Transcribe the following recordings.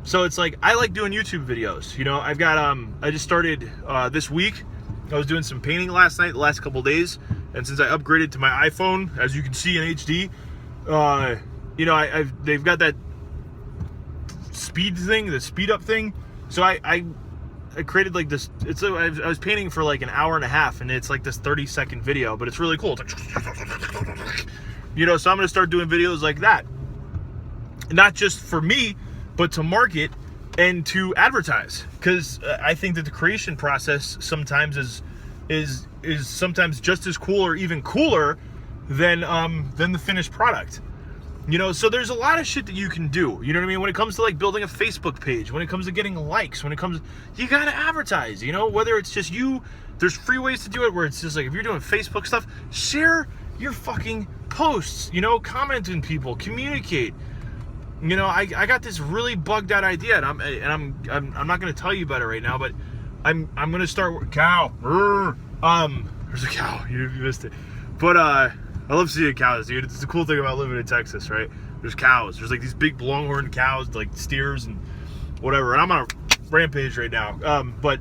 So it's like, I like doing YouTube videos. You know, I've got, I just started this week. I was doing some painting last night, the last couple days. And since I upgraded to my iPhone, as you can see in HD, you know, they've got that speed thing, the speed up thing. So I created like this, I was painting for like an hour and a half, and it's like this 30-second video, but it's really cool. It's like, you know, so I'm going to start doing videos like that. Not just for me, but to market and to advertise, because I think that the creation process sometimes is sometimes just as cool or even cooler than the finished product. You know, so there's a lot of shit that you can do. You know what I mean? When it comes to like building a Facebook page, when it comes to getting likes, when it comes, you gotta advertise. You know, whether it's just you, there's free ways to do it. Where it's just like, if you're doing Facebook stuff, share your fucking posts. You know, comment on people, communicate. You know, I got this really bugged out idea, and I'm not gonna tell you about it right now, but I'm gonna start cow. There's a cow. You missed it, but I love seeing cows, dude. It's the cool thing about living in Texas, right? There's cows. There's like these big longhorn cows, like steers and whatever. And I'm on a rampage right now. But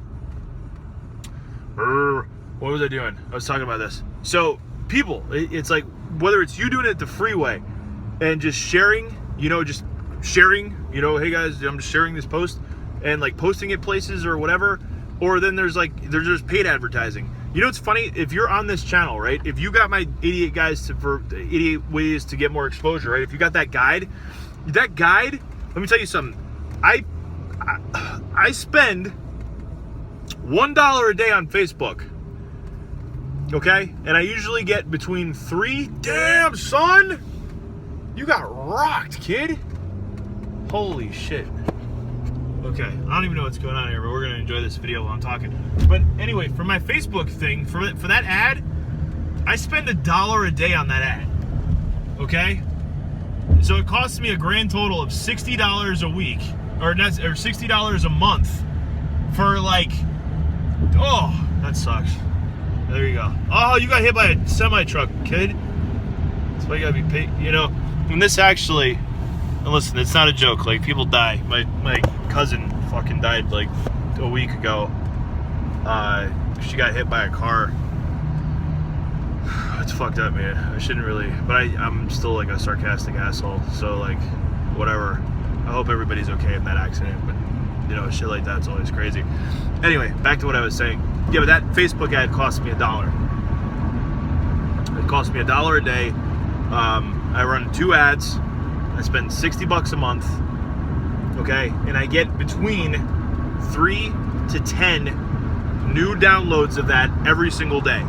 what was I doing? I was talking about this. So people, it's like, whether it's you doing it the freeway and just sharing, you know, hey guys, I'm just sharing this post and like posting it places or whatever. Or then there's paid advertising. You know, it's funny, if you're on this channel, right? If you got my 88 ways to get more exposure, right? If you got that guide, let me tell you something. I spend $1 a day on Facebook. Okay? And I usually get between 3, damn son! You got rocked, kid. Holy shit. Okay, I don't even know what's going on here, but we're going to enjoy this video while I'm talking. But anyway, for my Facebook thing, for that ad, I spend $1 a day on that ad. Okay? So it costs me a grand total of $60 a week, or $60 a month for like, oh, that sucks. There you go. Oh, you got hit by a semi-truck, kid. That's why you got to be paid, you know. And this actually, and listen, it's not a joke. Like, people die. My cousin fucking died like a week ago. She got hit by a car. It's fucked up, man. I shouldn't really, but I'm still like a sarcastic asshole. So like, whatever. I hope everybody's okay in that accident. But you know, shit like that's always crazy. Anyway, back to what I was saying. Yeah, but that Facebook ad cost me $1. It cost me $1 a day. I run 2 ads. I spend $60 a month. Okay, and I get between 3 to 10 new downloads of that every single day.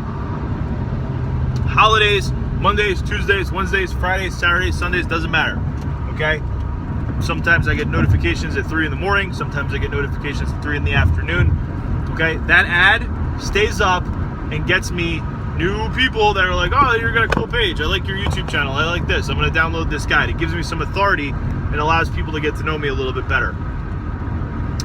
Holidays, Mondays, Tuesdays, Wednesdays, Fridays, Saturdays, Sundays, doesn't matter. Okay? Sometimes I get notifications at 3 in the morning, sometimes I get notifications at 3 in the afternoon. Okay? That ad stays up and gets me new people that are like, oh, you're got a cool page. I like your YouTube channel. I like this. I'm going to download this guide. It gives me some authority and allows people to get to know me a little bit better,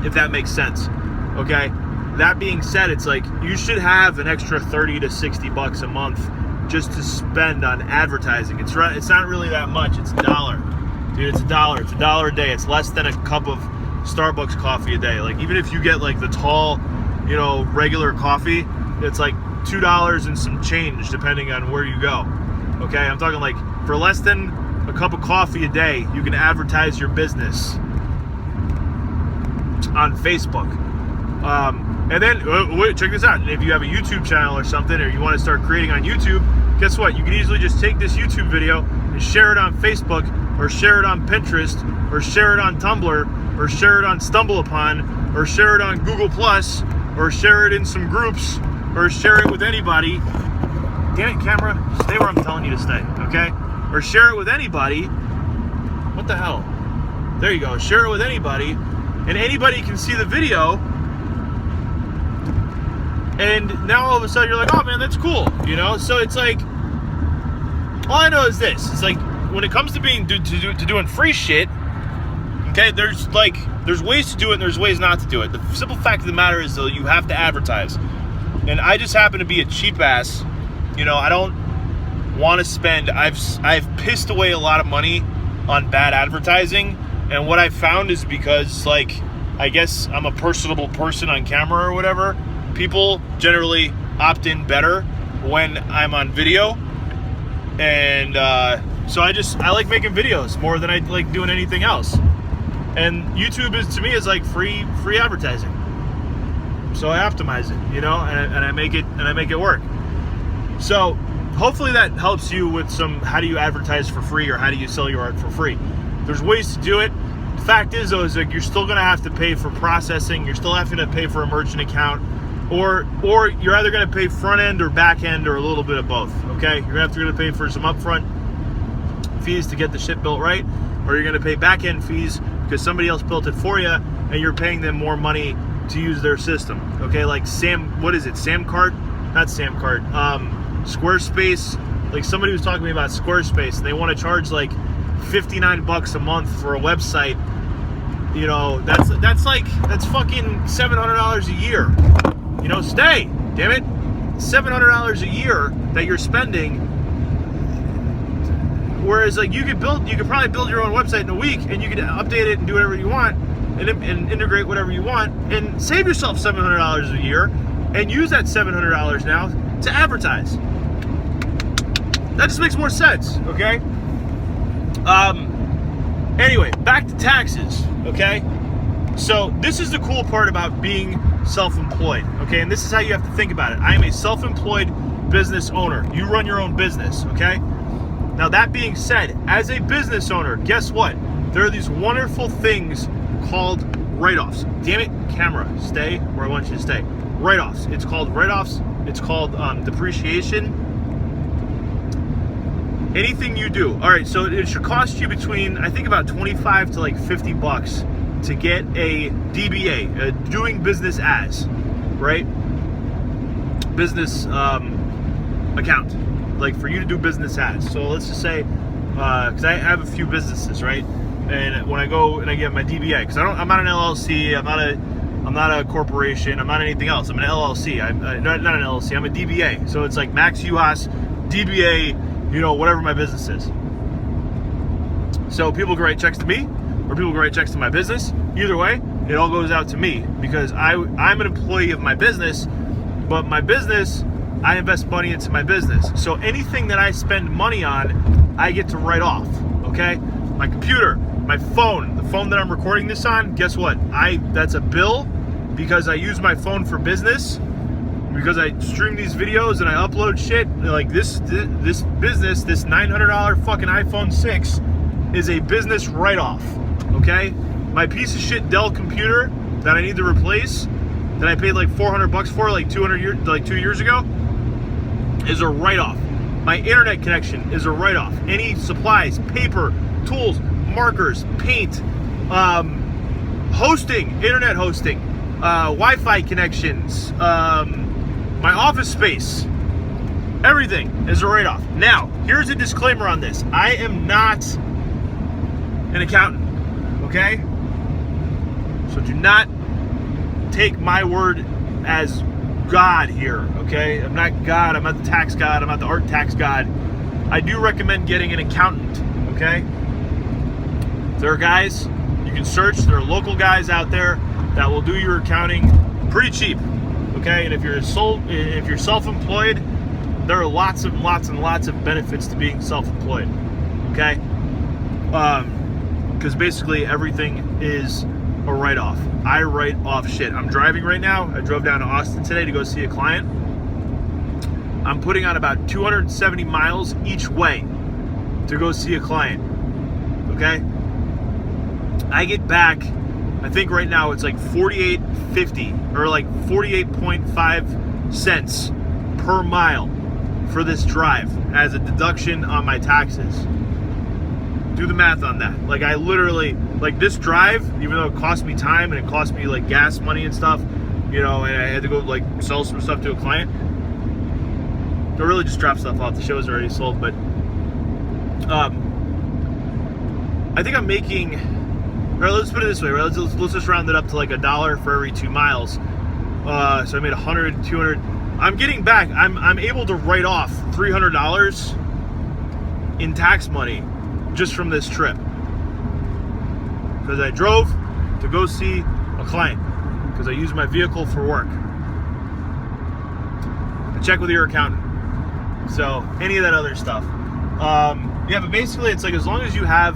if that makes sense. Okay? That being said, it's like, you should have an extra $30 to $60 a month just to spend on advertising. It's not really that much. It's $1. Dude, it's $1. It's $1 a day. It's less than a cup of Starbucks coffee a day. Like, even if you get like the tall, you know, regular coffee, it's like $2 and some change depending on where you go. Okay? I'm talking like, for less than a cup of coffee a day, you can advertise your business on Facebook. And then, wait, check this out. If you have a YouTube channel or something, or you want to start creating on YouTube, guess what? You can easily just take this YouTube video and share it on Facebook, or share it on Pinterest, or share it on Tumblr, or share it on StumbleUpon, or share it on Google+, or share it in some groups, or share it with anybody. Damn it, camera. Stay where I'm telling you to stay, okay? Or share it with anybody. What the hell? There you go. Share it with anybody, and anybody can see the video. And now all of a sudden you're like, oh man, that's cool, you know? So it's like, all I know is this. It's like, when it comes to doing free shit, okay, there's ways to do it and there's ways not to do it. The simple fact of the matter is, though, you have to advertise. And I just happen to be a cheap ass. You know, I don't want to spend, I've pissed away a lot of money on bad advertising And what I found is because, like, I guess I'm a personable person on camera or whatever, people generally opt in better when I'm on video. And so I like making videos more than I like doing anything else. And YouTube is, to me, is like free advertising. So I optimize it, you know, and I make it work. So hopefully that helps you with some, how do you advertise for free, or how do you sell your art for free? There's ways to do it. The fact is, though, is like you're still going to have to pay for processing. You're still having to pay for a merchant account, or you're either going to pay front end or back end, or a little bit of both. Okay, you're going to pay for some upfront fees to get the shit built right, or you're going to pay back end fees because somebody else built it for you, and you're paying them more money to use their system. Okay, like Samcart, not Samcart, Squarespace. Like, somebody was talking to me about Squarespace, and they want to charge like $59 a month for a website. You know, that's fucking $700 a year. You know, stay, damn it, $700 a year that you're spending. Whereas, like, you could probably build your own website in a week, and you could update it and do whatever you want, and integrate whatever you want, and save yourself $700 a year, and use that $700 now to advertise. That just makes more sense, okay? Anyway, back to taxes, okay? So this is the cool part about being self-employed, okay? And this is how you have to think about it. I am a self-employed business owner. You run your own business, okay? Now, that being said, as a business owner, guess what? There are these wonderful things called write-offs. Damn it, camera, stay where I want you to stay. Write-offs. It's called write-offs. It's called depreciation. Anything you do. All right, so it should cost you between, I think, about 25 to like $50 to get a DBA, a doing business as, right? Business account, like for you to do business as. So let's just say, because I have a few businesses, right? And when I go and I get my DBA, because I'm not an LLC, I'm not a corporation, I'm not anything else. I'm an LLC. I'm not an LLC. I'm a DBA. So it's like Max Uhas, DBA. You know, whatever my business is. So people can write checks to me, or people can write checks to my business. Either way, it all goes out to me, because I'm an employee of my business, but my business, I invest money into my business. So anything that I spend money on, I get to write off, okay? My computer, my phone, the phone that I'm recording this on, guess what? That's a bill, because I use my phone for business. Because I stream these videos and I upload shit, like this business, this $900 fucking iPhone 6 is a business write-off, okay? My piece of shit Dell computer that I need to replace, that I paid like $400 for like 2 years ago, is a write-off. My internet connection is a write-off. Any supplies, paper, tools, markers, paint, hosting, internet hosting, Wi-Fi connections, my office space, everything is a write-off. Now, here's a disclaimer on this. I am not an accountant, okay? So do not take my word as God here, okay? I'm not God, I'm not the tax god, I'm not the art tax god. I do recommend getting an accountant, okay? There are guys, you can search, there are local guys out there that will do your accounting pretty cheap. Okay, and if you're self-employed, there are lots and lots of benefits to being self-employed. Okay, because basically everything is a write-off. I write off shit. I'm driving right now. I drove down to Austin today to go see a client. I'm putting on about 270 miles each way to go see a client. Okay, I get back, I think right now it's like $48.50 or like 48.5 cents per mile for this drive as a deduction on my taxes. Do the math on that. Like, I literally, like, this drive, even though it cost me time and it cost me like gas money and stuff, you know, and I had to go like sell some stuff to a client. I really just drop stuff off. The show's already sold, but I think I'm making, or let's put it this way, right? Let's just round it up to like $1 for every 2 miles. So I made 100, 200. I'm getting back. I'm able to write off $300 in tax money just from this trip. because I drove to go see a client, because I use my vehicle for work. Check with your accountant. So any of that other stuff. Yeah, but basically it's like, as long as you have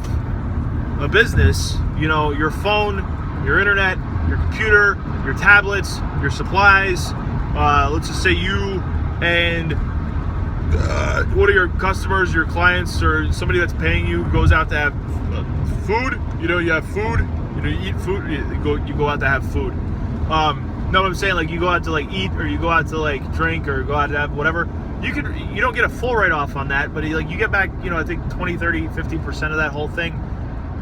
a business, you know, your phone, your internet, your computer, your tablets, your supplies, let's just say you and one of your customers, your clients, or somebody that's paying you goes out to have food. You know, you have food. You know, you eat food. You go out to have food. No, I'm saying, like, you go out to like eat, or you go out to like drink, or go out to have whatever. You don't get a full write-off on that, but like, you get back, you know, I think 20, 30, 50% of that whole thing,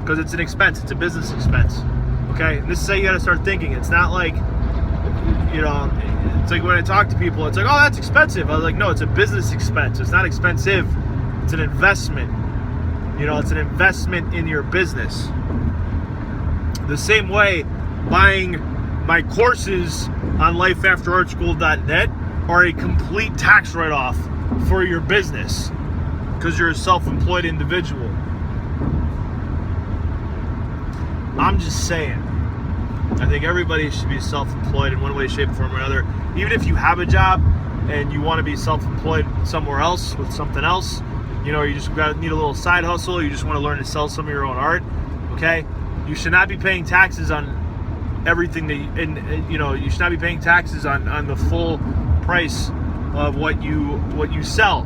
because it's an expense. It's a business expense. Okay, and this is how you got to start thinking. It's not like, you know, it's like when I talk to people, it's like, oh, that's expensive. I was like, no, it's a business expense. It's not expensive. It's an investment. You know, it's an investment in your business. The same way, buying my courses on lifeafterartschool.net are a complete tax write-off for your business, because you're a self-employed individual. I'm just saying, I think everybody should be self-employed in one way, shape, form, or another. Even if you have a job and you want to be self-employed somewhere else with something else, you know, you just need a little side hustle, you just want to learn to sell some of your own art, okay? You should not be paying taxes on everything that you should not be paying taxes on the full price of what you sell,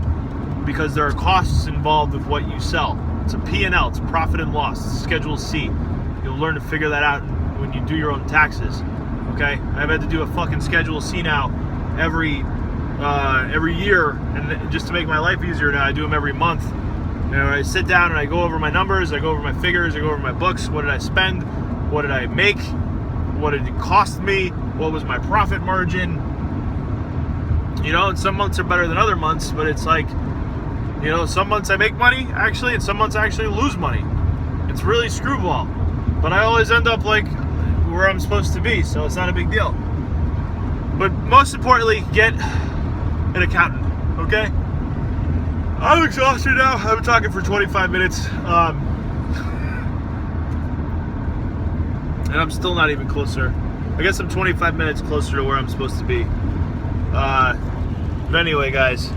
because there are costs involved with what you sell. It's a P&L, it's profit and loss, it's Schedule C. You'll learn to figure that out when you do your own taxes. Okay, I've had to do a fucking Schedule C now every year, and just to make my life easier now, I do them every month. You know, I sit down and I go over my numbers, I go over my figures, I go over my books. What did I spend? What did I make? What did it cost me? What was my profit margin? You know, and some months are better than other months, but it's like, you know, some months I make money, actually, and some months I actually lose money. It's really screwball. But I always end up like where I'm supposed to be, so it's not a big deal. But most importantly, get an accountant, okay? I'm exhausted now. I've been talking for 25 minutes. And I'm still not even closer. I guess I'm 25 minutes closer to where I'm supposed to be. But anyway, guys,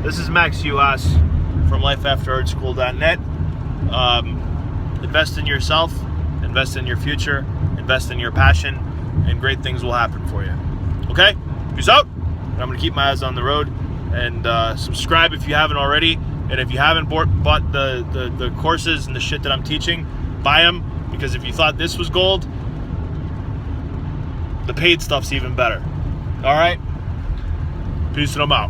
this is Max Uas from lifeafterartschool.net. Invest in yourself, invest in your future, invest in your passion, and great things will happen for you. Okay? Peace out. And I'm going to keep my eyes on the road. And subscribe if you haven't already. And if you haven't bought the courses and the shit that I'm teaching, buy them. Because if you thought this was gold, the paid stuff's even better. All right? Peace, and I'm out.